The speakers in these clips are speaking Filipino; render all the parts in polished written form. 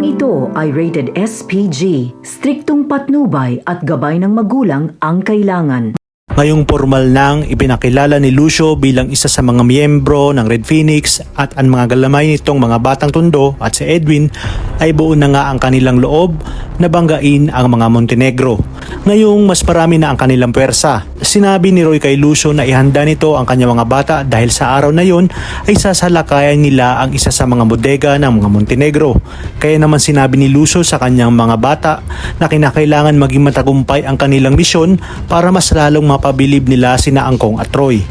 Programang ito ay rated SPG, striktong patnubay at gabay ng magulang ang kailangan. Ngayong formal nang ipinakilala ni Lucio bilang isa sa mga miyembro ng Red Phoenix at ang mga galamay nitong mga batang tondo at si Edwin ay buo na nga ang kanilang loob na banggain ang mga Montenegro. Ngayong mas marami na ang kanilang pwersa. Sinabi ni Roy kay Lucio na ihanda nito ang kanyang mga bata dahil sa araw na yon ay sasalakayan nila ang isa sa mga bodega ng mga Montenegro. Kaya naman sinabi ni Lucio sa kanyang mga bata na kinakailangan maging matagumpay ang kanilang misyon para mas lalong mapabilib nila sina Angkong at Roy.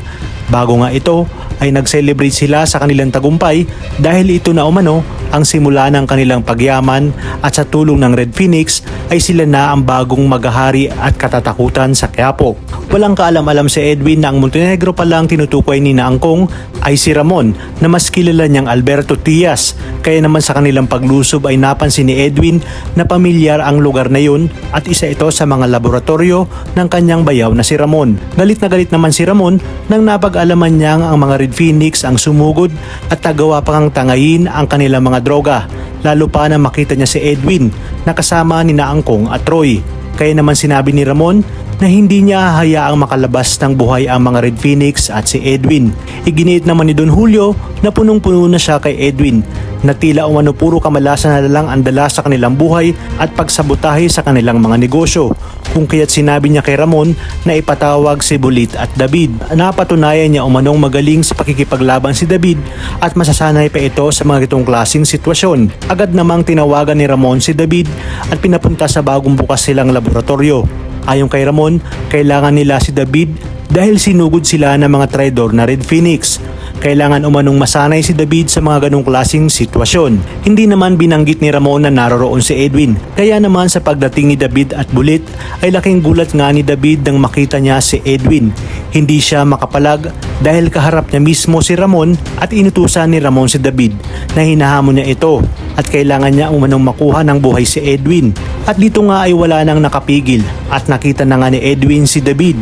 Bago nga ito ay nag-celebrate sila sa kanilang tagumpay dahil ito na umano ang simula ng kanilang pagyaman at sa tulong ng Red Phoenix ay sila na ang bagong maghahari at katatakutan sa Quiapo. Walang kaalam-alam si Edwin na ang Montenegro palang tinutukoy ni na Angkong ay si Ramon na mas kilala niyang Alberto Tias. Kaya naman sa kanilang paglusob ay napansin ni Edwin na pamilyar ang lugar na yun at isa ito sa mga laboratorio ng kanyang bayaw na si Ramon. Galit na galit naman si Ramon nang napag-alaman niyang ang mga Red Phoenix ang sumugod at tagawa pang tangayin ang kanilang mga droga. Lalo pa na makita niya si Edwin na kasama ni na Angkong at Roy. Kaya naman sinabi ni Ramon na hindi niya hayaang makalabas ng buhay ang mga Red Phoenix at si Edwin. Iginiit naman ni Don Julio na punong-puno na siya kay Edwin na tila umano puro kamalasan na lang ang dala sa kanilang buhay at pagsabotahe sa kanilang mga negosyo. Kung kaya't sinabi niya kay Ramon na ipatawag si Bulit at David. Napatunayan niya umanong magaling sa pakikipaglaban si David at masasanay pa ito sa mga gitong klaseng sitwasyon. Agad namang tinawagan ni Ramon si David at pinapunta sa bagong bukas silang laboratorio. Ayon kay Ramon, kailangan nila si David dahil sinugod sila ng mga traidor na Red Phoenix. Kailangan umanong masanay si David sa mga ganong klaseng sitwasyon. Hindi naman binanggit ni Ramon na naroroon si Edwin. Kaya naman sa pagdating ni David at Bulit ay laking gulat nga ni David nang makita niya si Edwin. Hindi siya makapalag dahil kaharap niya mismo si Ramon at inutusan ni Ramon si David na hinahamon niya ito at kailangan niya umanong makuha ng buhay si Edwin. At dito nga ay wala nang nakapigil at nakita na nga ni Edwin si David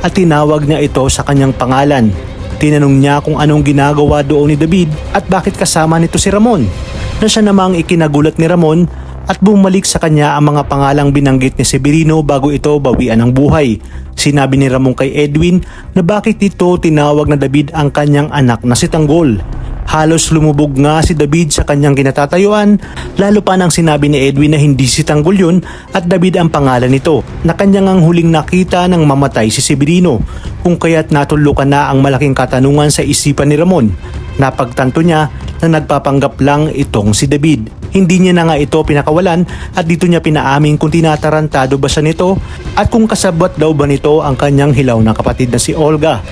at tinawag niya ito sa kanyang pangalan. Tinanong niya kung anong ginagawa doon ni David at bakit kasama nito si Ramon. Na siya namang ikinagulat ni Ramon at bumalik sa kanya ang mga pangalang binanggit ni Severino bago ito bawian ng buhay. Sinabi ni Ramon kay Edwin na bakit ito tinawag na David ang kanyang anak na si Tanggol. Halos lumubog nga si David sa kanyang kinatatayuan, lalo pa nang sinabi ni Edwin na hindi si Tanggol yun at David ang pangalan nito, na kanyang ang huling nakita nang mamatay si Severino. Kung kaya't natulukan na ang malaking katanungan sa isipan ni Ramon. Napagtanto niya na nagpapanggap lang itong si David. Hindi niya na nga ito pinakawalan at dito niya pinaamin kung tinatarantado ba siya nito at kung kasabwat daw ba nito ang kanyang hilaw na kapatid na si Olga.